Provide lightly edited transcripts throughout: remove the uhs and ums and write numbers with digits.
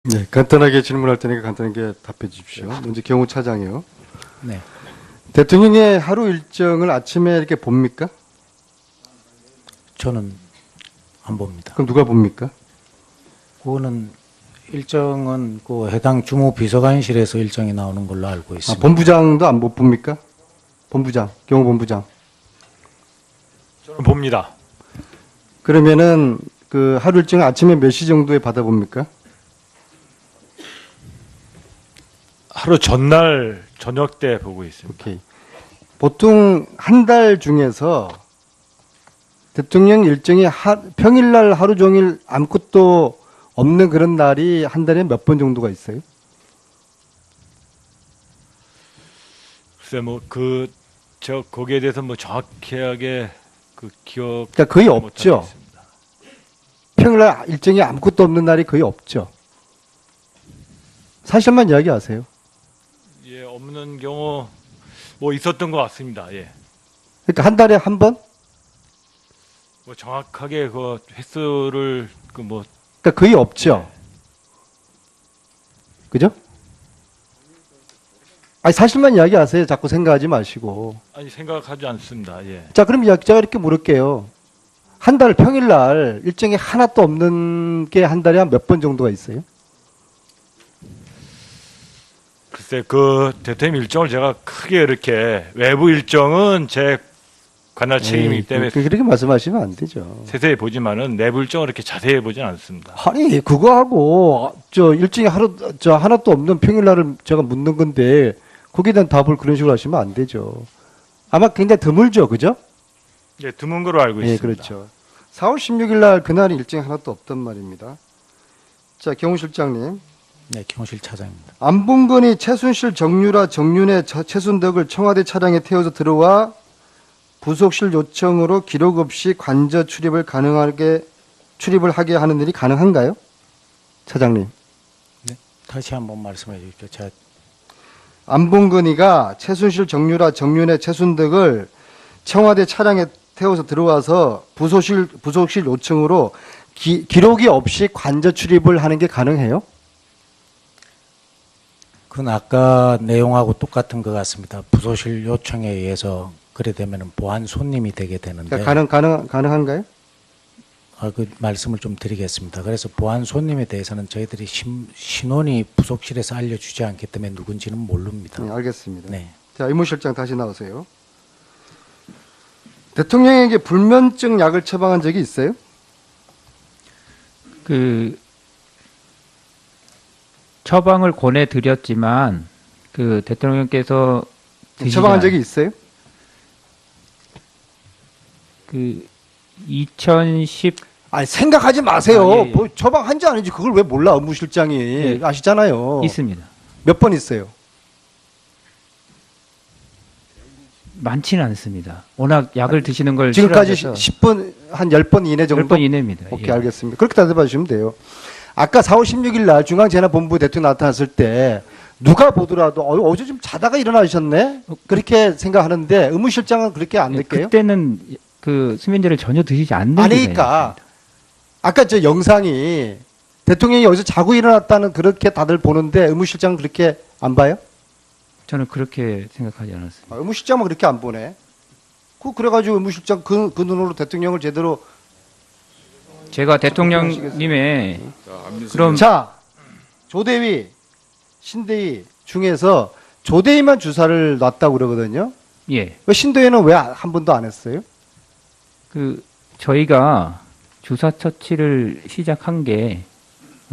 네, 간단하게 질문할 테니까 간단하게 답해 주십시오. 먼저 경호 차장이요. 네. 대통령의 하루 일정을 아침에 이렇게 봅니까? 저는 안 봅니다. 그럼 누가 봅니까? 그거는 일정은 그 해당 주무 비서관실에서 일정이 나오는 걸로 알고 아, 있습니다. 본부장도 안 못 봅니까? 본부장, 경호본부장. 저는 봅니다. 그러면은 그 하루 일정을 아침에 몇 시 정도에 받아봅니까? 하루 전날 저녁 때 보고 있습니다. 오케이. 보통 한 달 중에서 대통령 일정이 평일날 하루 종일 아무것도 없는 그런 날이 한 달에 몇 번 정도가 있어요? 글쎄 저 거기에 대해서 뭐 정확하게 그 기억 그러니까 거의 없죠. 평일날 일정이 아무것도 없는 날이 거의 없죠. 사실만 이야기하세요. 예, 없는 경우 뭐 있었던 것 같습니다. 예. 그러니까 한 달에 한 번? 뭐 정확하게 그 횟수를 뭐 그러니까 거의 없죠. 그죠? 아니 사실만 이야기하세요. 자꾸 생각하지 마시고. 아니 생각하지 않습니다. 예. 자, 그럼 제가 이렇게 물을게요. 한 달 평일날 일정이 하나도 없는 게 한 달에 한 몇 번 정도가 있어요? 글쎄 그 대통령 일정을 제가 크게 이렇게 외부 일정은 제 관할 책임이기 때문에 그렇게 말씀하시면 안 되죠. 세세히 보지만은 내부 일정을 이렇게 자세히 보진 않습니다. 아니 그거하고 저 일정이 하나도 없는 평일날을 제가 묻는 건데 거기에 대한 답을 그런 식으로 하시면 안 되죠. 아마 굉장히 드물죠, 그죠? 예, 드문 거로 알고 예, 있습니다. 그렇죠. 4월 16일 날 그날이 일정이 하나도 없단 말입니다. 자, 경호실장님. 네, 경호실 차장입니다. 안봉근이 최순실 정유라 정윤의 최순덕을 청와대 차량에 태워서 들어와 부속실 요청으로 기록 없이 관저 출입을 하게 하는 일이 가능한가요? 차장님. 네, 다시 한번 말씀해 주십시오. 제가 안봉근이가 최순실 정유라 정윤의 최순덕을 청와대 차량에 태워서 들어와서 부속실 요청으로 기록이 없이 관저 출입을 하는 게 가능해요? 그건 아까 내용하고 똑같은 것 같습니다. 부소실 요청에 의해서 그래 되면 보안 손님이 되게 되는데 그러니까 가능한가요? 그 말씀을 좀 드리겠습니다. 그래서 보안 손님에 대해서는 저희들이 신원이 부속실에서 알려주지 않기 때문에 누군지는 모릅니다. 네, 알겠습니다. 네. 자, 의무실장 다시 나오세요. 대통령에게 불면증 약을 처방한 적이 있어요? 그 처방을 권해드렸지만 그 대통령께서 처방한 적이 있어요? 그 2010 아니 생각하지 마세요. 아, 예, 예. 뭐 처방한지 아닌지 그걸 왜 몰라? 의무실장이 예. 아시잖아요. 있습니다. 몇 번 있어요? 많지는 않습니다. 워낙 약을 드시는 걸 지금까지 싫어하셔서 10번 한 10번 이내 정도? 10번 이내입니다. 오케이, 예. 알겠습니다. 그렇게 대답해 주시면 돼요. 아까 4월 16일 날 중앙재난본부 대통령 나타났을 때 누가 보더라도 어제 좀 자다가 일어나셨네? 그렇게 생각하는데 의무실장은 그렇게 안 느껴요? 그때는 그 수면제를 전혀 드시지 않는 아니니까 아까 저 영상이 대통령이 여기서 자고 일어났다는 그렇게 다들 보는데 의무실장은 그렇게 안 봐요? 저는 그렇게 생각하지 않았습니다. 의무실장만 그렇게 안 보네. 그래가지고 의무실장 그 눈으로 대통령을 제대로 제가 대통령님의 그럼 자 조대위 신대위 중에서 조대위만 주사를 놨다고 그러거든요. 예. 왜 신대위는 왜 한 번도 안 했어요? 그 저희가 주사 처치를 시작한 게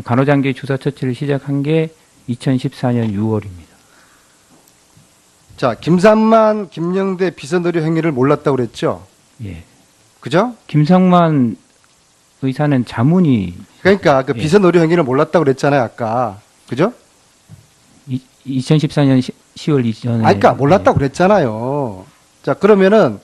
간호장기 주사 처치를 시작한 게 2014년 6월입니다. 자 김산만 김영대 비선의료 행위를 몰랐다고 그랬죠. 예. 그죠? 김성만 의사는 자문이 그러니까 그 예. 비선의료 행위를 몰랐다고 그랬잖아요 아까. 그죠? 2014년 10월 이전에 그러니까 몰랐다고 그랬잖아요. 자 그러면은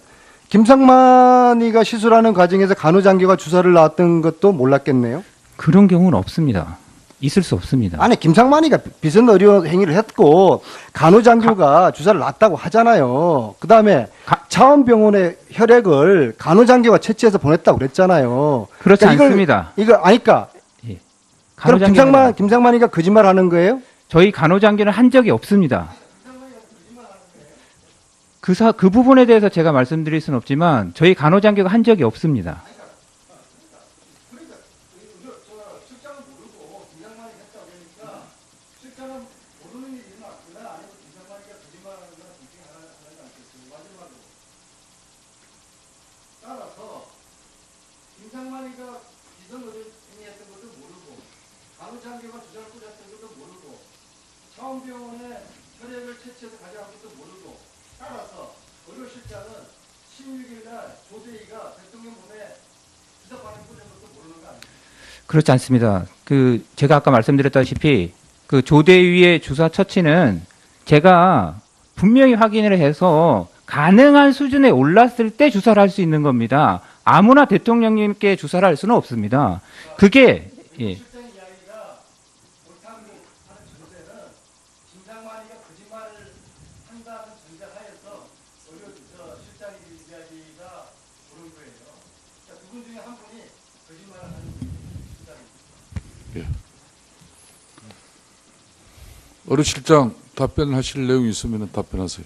김상만이가 시술하는 과정에서 간호장교가 주사를 놨던 것도 몰랐겠네요. 그런 경우는 없습니다. 있을 수 없습니다. 아니 김상만이가 비선의료 행위를 했고 간호장교가 주사를 놨다고 하잖아요. 그 다음에 차원병원의 혈액을 간호장교가 채취해서 보냈다고 그랬잖아요. 그렇지 그러니까 않습니다. 이거 아니까 그럼 간호장교는 김상만이가 거짓말하는 거예요? 저희 간호장교는 한 적이 없습니다. 그 부분에 대해서 제가 말씀드릴 수는 없지만 저희 간호장교가 한 적이 없습니다. 따라서 김상만이가 비선의료행위했던 것도 모르고 간호장교가 주장을 뿌렸던 것도 모르고 차원병원에 혈액을 채취해서 가져간 것도 모르고 따라서 의료실장은 16일 날 조대희가 대통령 몸에 주사바늘 뿌린 것도 모르는 거 아니에요? 그렇지 않습니다. 제가 아까 말씀드렸다시피 그 조대위의 주사 처치는 제가 분명히 확인을 해서 가능한 수준에 올랐을 때 주사를 할 수 있는 겁니다. 아무나 대통령님께 주사를 할 수는 없습니다. 그게 예. 실장 이야기가 옳다는 하는 전제는 김상만이가 거짓말을 한다는 전제하에서 실장 이야기가 옳은 거예요. 두 분 중에 한 분이 거짓말을 하는 실장입니다. 어느 실장 답변하실 내용이 있으면 답변하세요.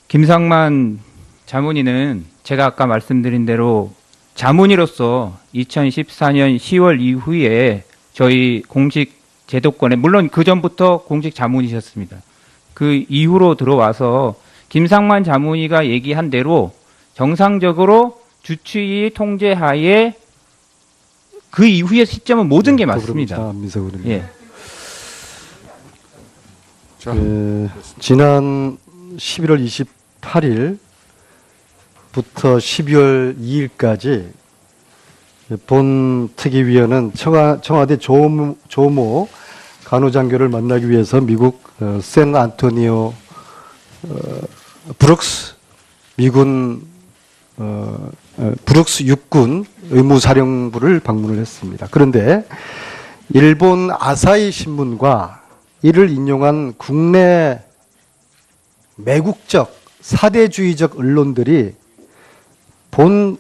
김상만 자문위는 제가 아까 말씀드린 대로 자문위로서 2014년 10월 이후에 저희 공식 제도권에 물론 그 전부터 공식 자문이셨습니다. 그 이후로 들어와서 김상만 자문위가 얘기한 대로 정상적으로 주치의 통제하에 그 이후의 시점은 모든 게 맞습니다. 민석으로는. 예. 자, 지난 11월 28일부터 12월 2일까지 본 특위위원은 청와대 조모 간호장교를 만나기 위해서 미국 샌 안토니오 브룩스 미군 브룩스 육군 의무사령부를 방문을 했습니다. 그런데 일본 아사히 신문과 이를 인용한 국내 매국적 사대주의적 언론들이 본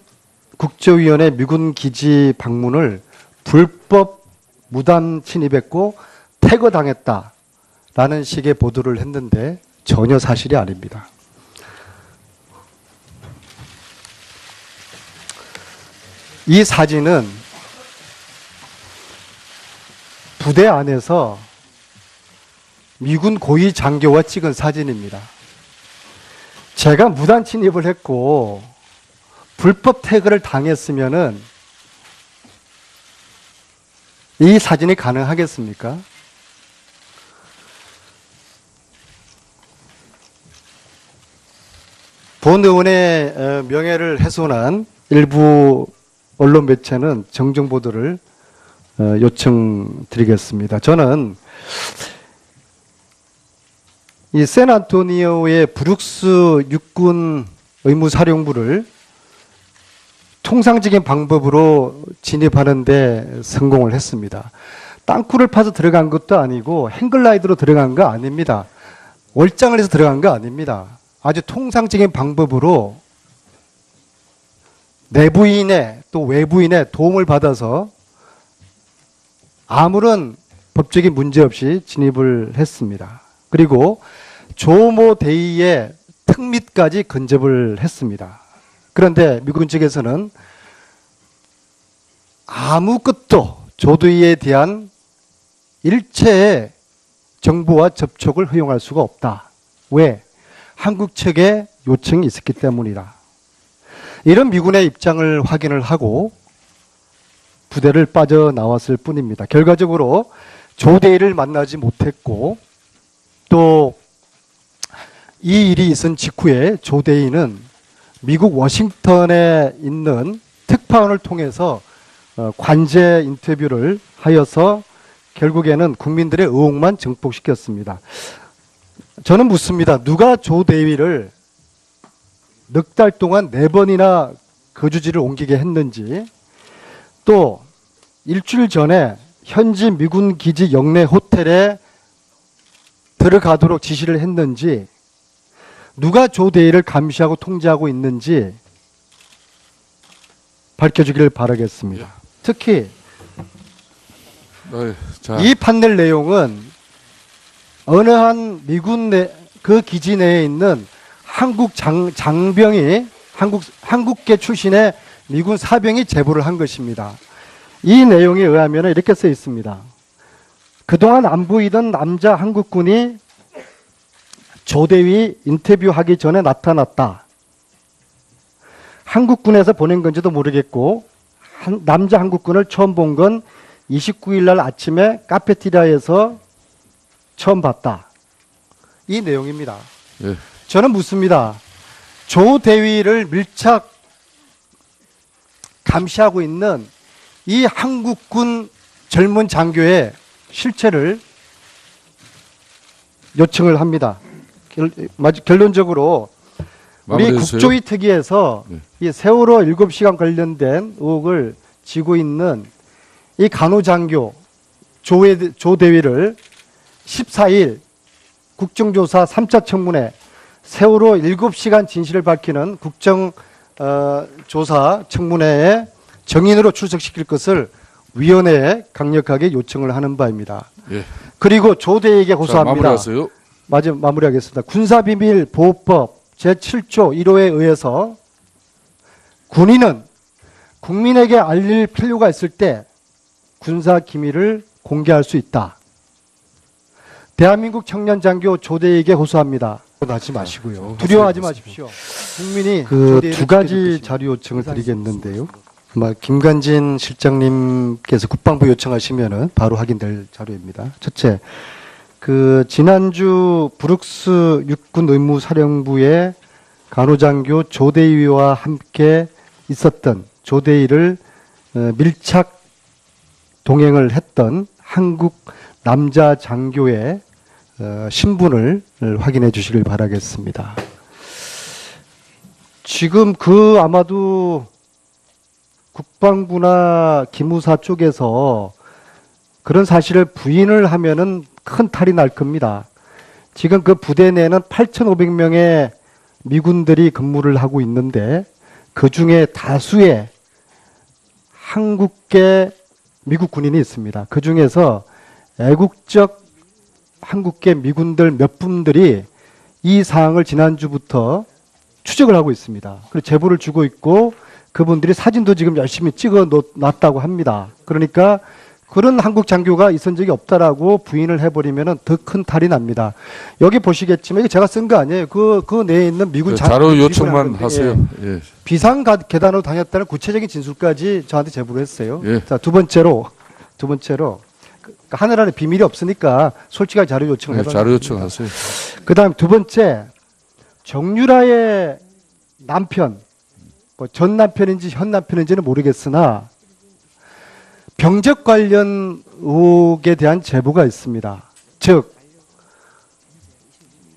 국제위원회 미군 기지 방문을 불법 무단 침입했고 퇴거당했다라는 식의 보도를 했는데 전혀 사실이 아닙니다. 이 사진은 부대 안에서 미군 고위 장교와 찍은 사진입니다. 제가 무단 침입을 했고 불법 태거를 당했으면은 이 사진이 가능하겠습니까? 본 의원의 명예를 훼손한 일부 언론 매체는 정정 보도를 요청드리겠습니다. 저는 이 샌안토니오의 브룩스 육군 의무사령부를 통상적인 방법으로 진입하는 데 성공을 했습니다. 땅굴을 파서 들어간 것도 아니고 행글라이드로 들어간 거 아닙니다. 월장을 해서 들어간 거 아닙니다. 아주 통상적인 방법으로 내부인의 또 외부인의 도움을 받아서 아무런 법적인 문제 없이 진입을 했습니다. 그리고 조모 대위의 특mit까지 근접을 했습니다. 그런데 미군 측에서는 아무것도 조대위에 대한 일체의 정보와 접촉을 허용할 수가 없다. 왜? 한국 측의 요청이 있었기 때문이다. 이런 미군의 입장을 확인을 하고 부대를 빠져나왔을 뿐입니다. 결과적으로 조대위를 만나지 못했고 또 이 일이 있은 직후에 조대위는 미국 워싱턴에 있는 특파원을 통해서 관제 인터뷰를 하여서 결국에는 국민들의 의혹만 증폭시켰습니다. 저는 묻습니다. 누가 조대위를 넉 달 동안 4번이나 거주지를 옮기게 했는지, 또 일주일 전에 현지 미군 기지 영내 호텔에 들어가도록 지시를 했는지, 누가 조대위를 감시하고 통제하고 있는지 밝혀주기를 바라겠습니다. 특히 자, 이 판넬 내용은 어느 한 미군 그 기지 내에 있는 한국 장병이 한국계 출신의 미군 사병이 제보를 한 것입니다. 이 내용에 의하면 이렇게 써 있습니다. 그동안 안 보이던 남자 한국군이 조대위 인터뷰하기 전에 나타났다. 한국군에서 보낸 건지도 모르겠고 남자 한국군을 처음 본 건 29일 날 아침에 카페테리아에서 처음 봤다. 이 내용입니다. 예. 저는 묻습니다. 조 대위를 밀착 감시하고 있는 이 한국군 젊은 장교의 실체를 요청을 합니다. 결론적으로 우리 마무리해주세요. 국조위 특위에서 네. 이 세월호 7시간 관련된 의혹을 지고 있는 이 간호장교 조 대위를 14일 국정조사 3차 청문회 세월호 7시간 진실을 밝히는 국정조사 청문회에 정인으로 출석시킬 것을 위원회에 강력하게 요청을 하는 바입니다. 예. 그리고 조 대위에게 자, 고소합니다. 마무리하세요. 마무리하겠습니다. 군사비밀보호법 제7조 1호에 의해서 군인은 국민에게 알릴 필요가 있을 때 군사기밀을 공개할 수 있다. 대한민국 청년 장교 조대에게 호소합니다. 하지 마시고요. 두려워하지 마십시오. 국민이 그 두 가지 자료 요청을 드리겠는데요. 아마 김관진 실장님께서 국방부 요청하시면은 바로 확인될 자료입니다. 첫째, 그 지난주 브룩스 육군 의무사령부의 간호장교 조대위와 함께 있었던 조대위를 밀착 동행을 했던 한국 남자 장교의 신분을 확인해 주시길 바라겠습니다. 지금 아마도 국방부나 기무사 쪽에서 그런 사실을 부인을 하면은 큰 탈이 날 겁니다. 지금 그 부대 내에는 8,500명의 미군들이 근무를 하고 있는데 그 중에 다수의 한국계 미국 군인이 있습니다. 그 중에서 애국적 한국계 미군들 몇 분들이 이 사항을 지난주부터 추적을 하고 있습니다. 그리고 제보를 주고 있고 그분들이 사진도 지금 열심히 찍어 놨다고 합니다. 그러니까 그런 한국 장교가 있은 적이 없다라고 부인을 해버리면 더 큰 탈이 납니다. 여기 보시겠지만 이게 제가 쓴 거 아니에요. 그 내에 있는 미군 자료 요청만 하세요. 예. 비상 계단으로 다녔다는 구체적인 진술까지 저한테 제보를 했어요. 예. 자, 두 번째로 하늘 안에 비밀이 없으니까 솔직하게 자료 요청을 해봤습니다. 자료 요청하세요. 그다음 두 번째, 정유라의 남편, 뭐 전 남편인지 현 남편인지는 모르겠으나 병적 관련 의혹에 대한 제보가 있습니다. 즉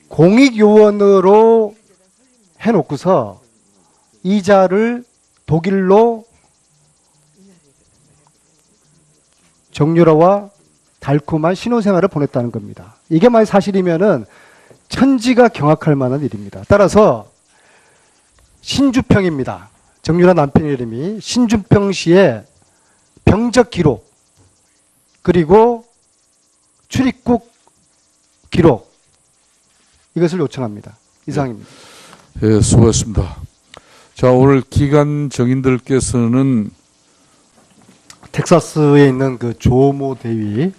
공익요원으로 해놓고서 이자를 독일로 정유라와 달콤한 신혼생활을 보냈다는 겁니다. 이게 만약 사실이면은 천지가 경악할 만한 일입니다. 따라서 신주평입니다. 정유라 남편 이름이 신주평 씨의 병적 기록 그리고 출입국 기록 이것을 요청합니다. 이상입니다. 예, 수고하셨습니다. 자, 오늘 기관 정인들께서는 텍사스에 있는 그 조모 대위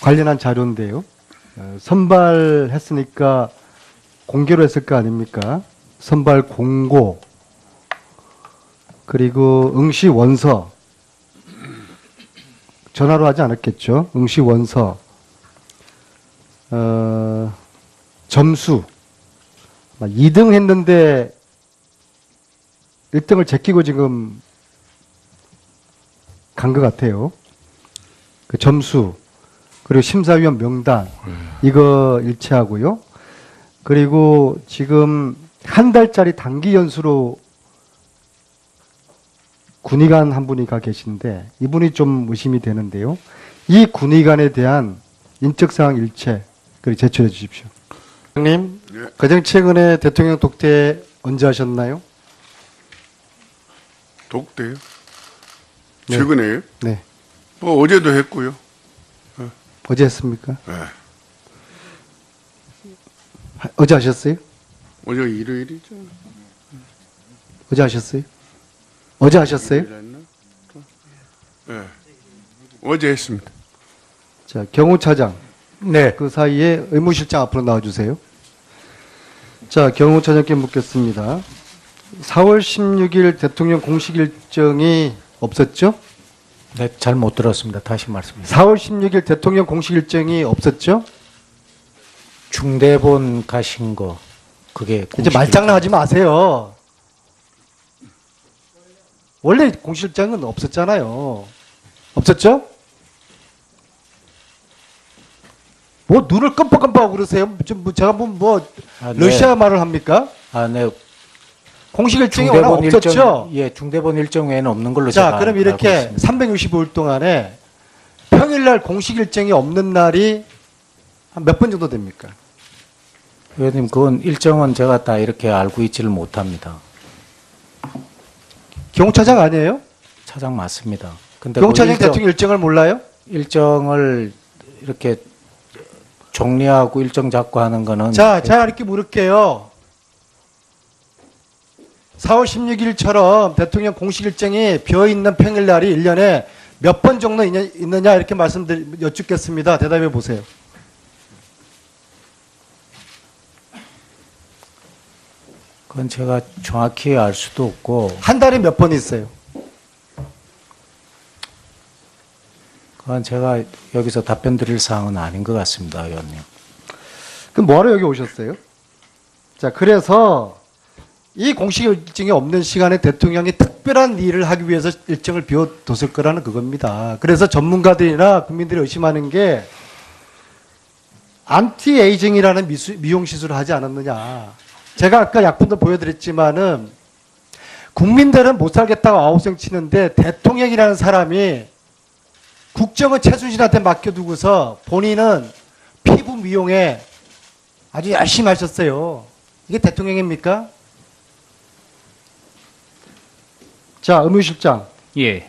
관련한 자료인데요. 선발했으니까 공개로 했을 거 아닙니까? 선발 공고 그리고 응시 원서 전화로 하지 않았겠죠. 응시 원서 점수 2등 했는데 1등을 제끼고 지금 간 것 같아요. 그 점수 그리고 심사위원 명단 이거 일치하고요. 그리고 지금 한 달짜리 단기 연수로 군의관 한 분이 가 계신데 이분이 좀 의심이 되는데요. 이 군의관에 대한 인적사항 일체 그리고 제출해 주십시오. 형님, 가장 최근에 대통령 독대 언제 하셨나요? 독대요? 네. 최근에요? 네. 뭐 어제도 했고요. 어제 했습니까? 네. 어제 하셨어요? 어제가 일요일이죠. 어제 하셨어요? 어제 하셨어요? 일요일 했나? 네. 어제 했습니다. 자, 경호차장. 네. 그 사이에 의무실장 앞으로 나와주세요. 자, 경호차장께 묻겠습니다. 4월 16일 대통령 공식 일정이 없었죠? 네, 잘 못 들었습니다. 다시 말씀해 주세요. 4월 16일 대통령 공식 일정이 없었죠? 중대본 가신 거 그게 이제 공식 말장난하지 마세요. 원래 공식 일정은 없었잖아요. 없었죠? 뭐 눈을 끔뻑끔뻑하고 그러세요? 제가 뭐 아, 네. 러시아 말을 합니까? 아, 네. 공식 일정이 워낙 없었죠? 예, 중대본 일정 외에는 없는 걸로 자, 제가 그럼 알고 이렇게 있습니다. 365일 동안에 평일날 공식 일정이 없는 날이 한 몇 번 정도 됩니까? 의원님, 그건 일정은 제가 다 이렇게 알고 있지를 못합니다. 경호차장 아니에요? 차장 맞습니다. 근데 경호차장 그 대통령 일정을 몰라요? 일정을 이렇게 정리하고 일정 잡고 하는 거는 자, 제가 이렇게 물을게요. 4월 16일처럼 대통령 공식 일정이 비어있는 평일날이 1년에 몇 번 정도 있느냐 이렇게 여쭙겠습니다. 대답해 보세요. 그건 제가 정확히 알 수도 없고 한 달에 몇 번 있어요? 그건 제가 여기서 답변 드릴 사항은 아닌 것 같습니다, 의원님. 그럼 뭐하러 여기 오셨어요? 자, 그래서 이 공식 일정이 없는 시간에 대통령이 특별한 일을 하기 위해서 일정을 비워뒀을 거라는 그겁니다. 그래서 전문가들이나 국민들이 의심하는 게 안티에이징이라는 미용 시술을 하지 않았느냐. 제가 아까 약품도 보여드렸지만은 국민들은 못 살겠다고 아우성 치는데 대통령이라는 사람이 국정은 최순실한테 맡겨두고서 본인은 피부 미용에 아주 열심히 하셨어요. 이게 대통령입니까? 자, 의무실장. 예.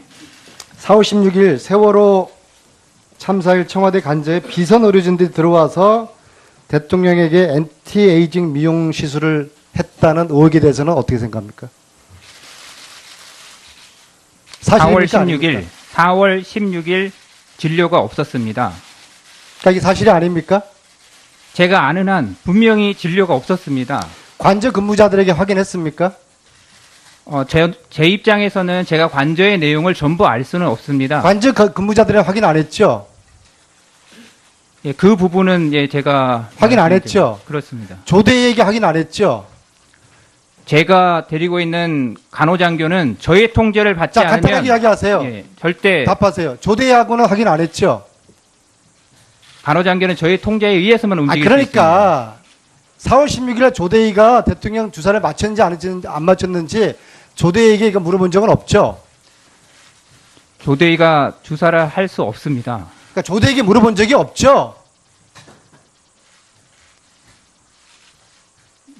4월 16일 세월호 참사일 청와대 간저에 비선 의료진들이 들어와서 대통령에게 엔티에이징 미용 시술을 했다는 의혹에 대해서는 어떻게 생각합니까? 4월 사실입니까? 16일, 아닙니까? 4월 16일 진료가 없었습니다. 그러니까 이게 사실이 아닙니까? 제가 아는 한 분명히 진료가 없었습니다. 관저 근무자들에게 확인했습니까? 제 입장에서는 제가 관저의 내용을 전부 알 수는 없습니다. 관저 근무자들에게 확인 안 했죠? 예, 그 부분은 예, 제가 확인 안 말씀드릴- 했죠? 그렇습니다. 조대에게 확인 안 했죠? 제가 데리고 있는 간호장교는 저의 통제를 받지 자, 않으면 간단하게 이야기하세요. 예, 절대 답하세요. 조대하고는 확인 안 했죠? 간호장교는 저의 통제에 의해서만 아, 움직일 수 있습니다. 그러니까 4월 16일에 조대희가 대통령 주사를 맞췄는지 안 맞췄는지 조대희에게 이거 물어본 적은 없죠? 조대희가 주사를 할 수 없습니다. 그러니까 조대희에게 물어본 적이 없죠?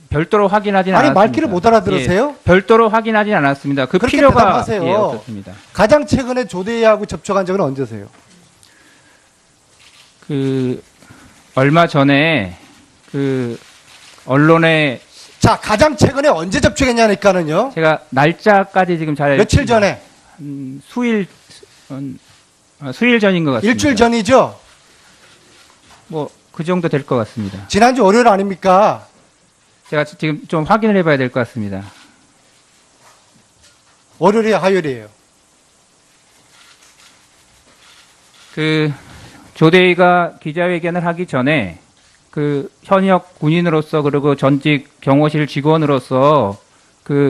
별도로 확인하진 아니, 않았습니다. 말귀를 못 알아들으세요? 예, 별도로 확인하진 않았습니다. 그 그렇게 필요가 대답하세요. 예, 없었습니다. 가장 최근에 조대희하고 접촉한 적은 언제세요? 얼마 전에 언론에 자, 가장 최근에 언제 접촉했냐니까는요? 제가 날짜까지 지금 잘 며칠 전에? 수일 전인 것 같습니다. 일주일 전이죠? 뭐 그 정도 될 것 같습니다. 지난주 월요일 아닙니까? 제가 지금 좀 확인을 해봐야 될 것 같습니다. 월요일이에요, 화요일이에요? 조대희가 기자회견을 하기 전에 현역 군인으로서 그리고 전직 경호실 직원으로서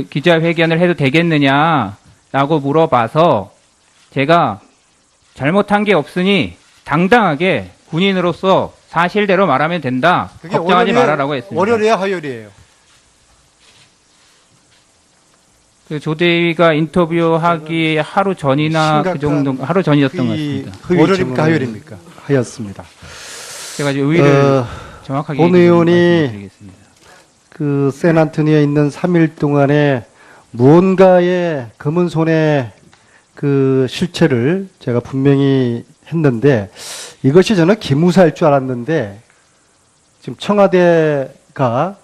기자회견을 해도 되겠느냐라고 물어봐서 제가 잘못한 게 없으니 당당하게 군인으로서 사실대로 말하면 된다. 그게 걱정하지 말아라고 했습니다. 월요일이에요, 화요일이에요? 조대희가 인터뷰하기 하루 전이나 그 정도 하루 전이었던 것 같습니다. 월요일입니까, 화요일입니까? 하였습니다. 제가 이제 의의를 정확하게 본 의원이 말씀드리겠습니다. 샌안토니에 있는 3일 동안에 무언가의 검은 손의 그 실체를 제가 분명히 했는데 이것이 저는 기무사일 줄 알았는데 지금 청와대가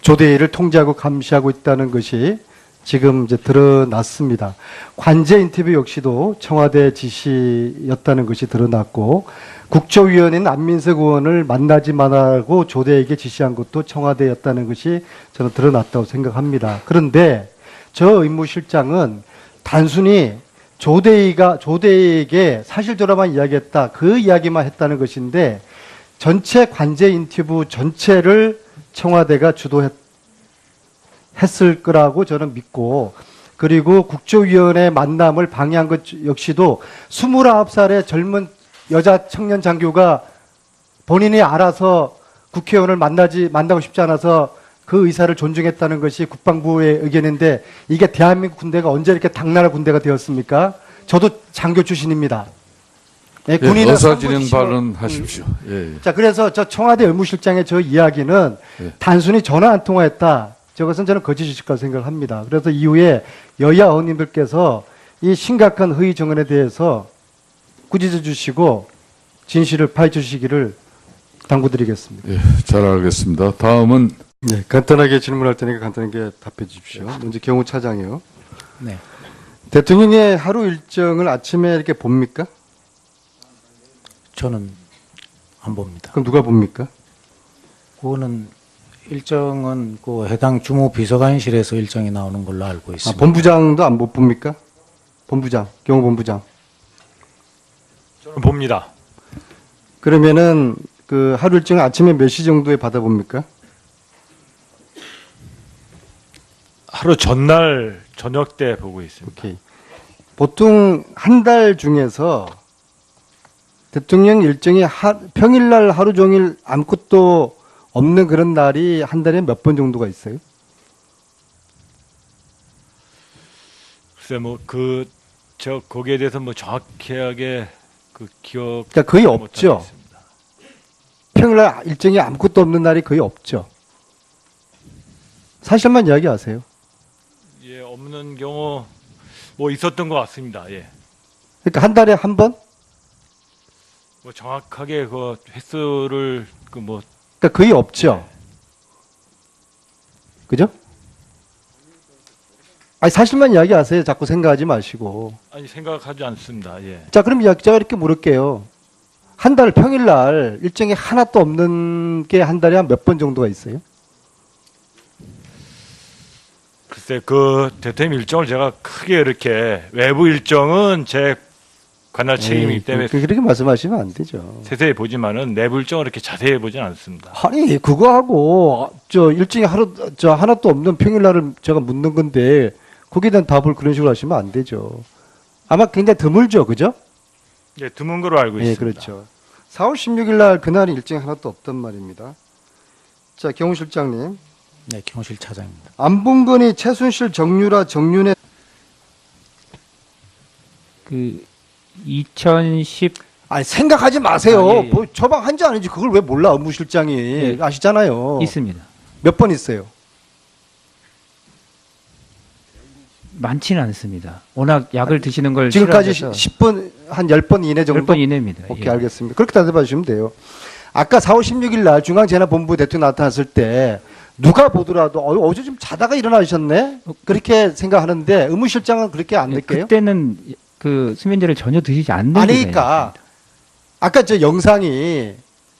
조대위를 통제하고 감시하고 있다는 것이 지금 이제 드러났습니다. 관제 인터뷰 역시도 청와대 지시였다는 것이 드러났고 국조위원인 안민석 의원을 만나지 말라고 조대에게 지시한 것도 청와대였다는 것이 저는 드러났다고 생각합니다. 그런데 저 의무실장은 단순히 조대에게 사실대로만 이야기했다. 그 이야기만 했다는 것인데 전체 관제 인터뷰 전체를 청와대가 했을 거라고 저는 믿고 그리고 국조위원회 만남을 방해한 것 역시도 29살의 젊은 여자 청년 장교가 본인이 알아서 국회의원을 만나고 싶지 않아서 그 의사를 존중했다는 것이 국방부의 의견인데 이게 대한민국 군대가 언제 이렇게 당나라 군대가 되었습니까? 저도 장교 출신입니다. 예, 군인은 의사진행 상부 발언하십시오. 예, 예. 자, 그래서 저 청와대 의무실장의 저 이야기는 예. 단순히 전화 한 통화했다. 저것은 저는 거짓일 거라 생각을 합니다. 그래서 이후에 여야 의원님들께서 이 심각한 허위 정언에 대해서 꾸짖어 주시고 진실을 파헤쳐 주시기를 당부드리겠습니다. 예, 잘 알겠습니다. 다음은 네, 간단하게 질문할 테니까 간단하게 답해 주십시오. 먼저 경호 차장이요. 네. 대통령의 하루 일정을 아침에 이렇게 봅니까? 저는 안 봅니다. 그럼 누가 봅니까? 그거는 일정은 그 해당 주무 비서관실에서 일정이 나오는 걸로 알고 아, 있습니다. 본부장도 안 봅니까? 본부장, 경호본부장. 저는 봅니다. 그러면은 그 하루 일정 아침에 몇 시 정도에 받아봅니까? 하루 전날 저녁 때 보고 있습니다. 오케이. 보통 한 달 중에서 대통령 일정이 평일날 하루 종일 아무것도 없는 그런 날이 한 달에 몇 번 정도가 있어요? 글쎄 거기에 대해서 뭐 정확하게 그 기억 그러니까 거의 못하고 없죠. 있습니다. 평일날 일정이 아무것도 없는 날이 거의 없죠. 사실만 이야기하세요. 예, 없는 경우 뭐 있었던 것 같습니다. 예. 그러니까 한 달에 한 번? 뭐 정확하게 그 횟수를 그러니까 거의 없죠. 그죠? 아니 사실만 이야기하세요. 자꾸 생각하지 마시고. 아니 생각하지 않습니다. 예. 자, 그럼 제가 이렇게 물을게요. 한 달 평일날 일정이 하나도 없는 게 한 달에 한 몇 번 정도가 있어요? 글쎄 그 대통령 일정을 제가 크게 이렇게 외부 일정은 제 관할 책임이기 때문에 그렇게 말씀하시면 안 되죠. 세세히 보지만은 내부 일정을 이렇게 자세히 보진 않습니다. 아니 그거하고 저 일정이 하나도 없는 평일날을 제가 묻는 건데 거기에 대한 답을 그런 식으로 하시면 안 되죠. 아마 굉장히 드물죠, 그죠? 예, 드문 거로 알고 예, 있습니다. 그렇죠. 4월 16일 날 그날이 일정이 하나도 없단 말입니다. 자, 경호실장님. 네, 경호실 차장입니다. 안봉근이 최순실 정유라 정윤회 그 2010 아니 생각하지 마세요. 아, 예, 예. 뭐 처방한지 아닌지 그걸 왜 몰라 업무실장이 예. 아시잖아요. 있습니다. 몇 번 있어요. 많지는 않습니다. 워낙 약을 드시는 걸 지금까지 싫어하셔서 10번 한 10번 이내 정도. 10번 이내입니다. 오케이, 예. 알겠습니다. 그렇게 대답해 주시면 돼요. 아까 4월 16일 날 중앙재난본부 대통령 나타났을 때 누가 보더라도 어제 좀 자다가 일어나셨네? 그렇게 생각하는데 의무실장은 그렇게 안 예, 느껴요? 그때는 그 수면제를 전혀 드시지 않는 아니니까 아까 저 영상이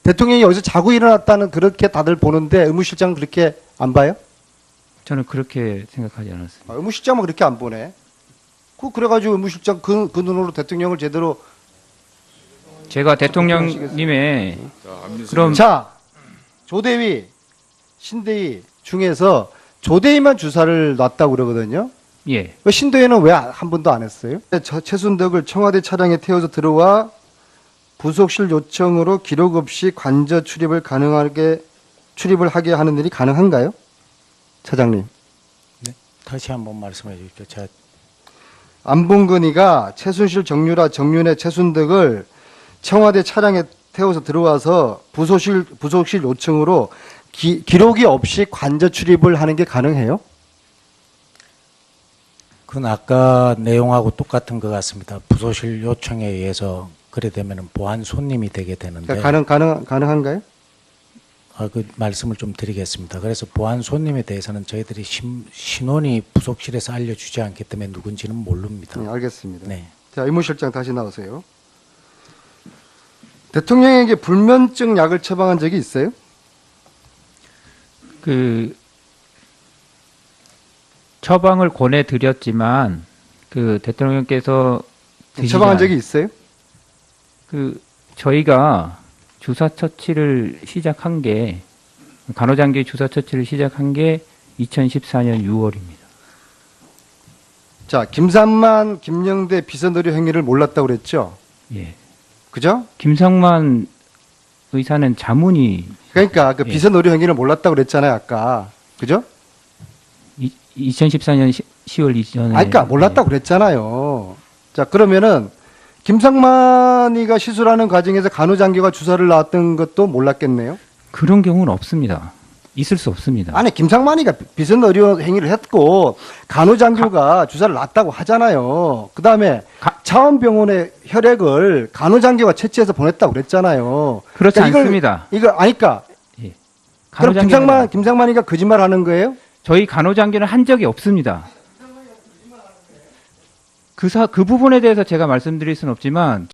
대통령이 여기서 자고 일어났다는 그렇게 다들 보는데 의무실장은 그렇게 안 봐요? 저는 그렇게 생각하지 않았습니다. 의무실장은 그렇게 안 보네. 그래가지고 의무실장 그 눈으로 대통령을 제대로. 제가 대통령님의 그럼 자, 조대위, 신대위 중에서 조대위만 주사를 놨다고 그러거든요. 예. 왜 신대위는 왜 한 번도 안 했어요? 최순덕을 청와대 차량에 태워서 들어와 부속실 요청으로 기록 없이 관저 출입을 하게 하는 일이 가능한가요? 차장님. 다시 한번 말씀해 주십시오. 제가 안봉근이가 최순실 정유라 정윤회 최순덕을 청와대 차량에 태워서 들어와서 부속실 요청으로 기록이 없이 관저 출입을 하는 게 가능해요? 그건 아까 내용하고 똑같은 것 같습니다. 부속실 요청에 의해서 그래 되면 보안 손님이 되게 되는데 그러니까 가능한가요? 그 말씀을 좀 드리겠습니다. 그래서 보안 손님에 대해서는 저희들이 신원이 부속실에서 알려주지 않기 때문에 누군지는 모릅니다. 네, 알겠습니다. 네. 자, 의무실장 다시 나오세요. 대통령에게 불면증 약을 처방한 적이 있어요? 그 처방을 권해드렸지만 그 대통령께서 처방한 적이 있어요? 그 저희가 주사 처치를 시작한 게 간호장기 주사 처치를 시작한 게 2014년 6월입니다. 자, 김삼만, 김영대 비선의료 행위를 몰랐다고 그랬죠? 예. 그죠? 김상만 의사는 자문이 그러니까 그 예. 비선의료 행위를 몰랐다고 그랬잖아요, 아까. 그죠? 2014년 10월 이전에 그러니까 몰랐다고 그랬잖아요. 자, 그러면은 김상만이가 시술하는 과정에서 간호장교가 주사를 놨던 것도 몰랐겠네요. 그런 경우는 없습니다. 있을 수 없습니다. 아니, 김상만이가 비선의료 행위를 했고 간호장교가 주사를 놨다고 하잖아요. 그다음에 차원병원에 혈액을 간호장교가 채취해서 보냈다고 그랬잖아요. 그렇지 그러니까 않습니다. 이거 아니까. 예. 그럼 간호장교는 김상만이가 거짓말하는 거예요? 저희 간호장교는 한 적이 없습니다. 그 부분에 대해서 제가 말씀드릴 수는 없지만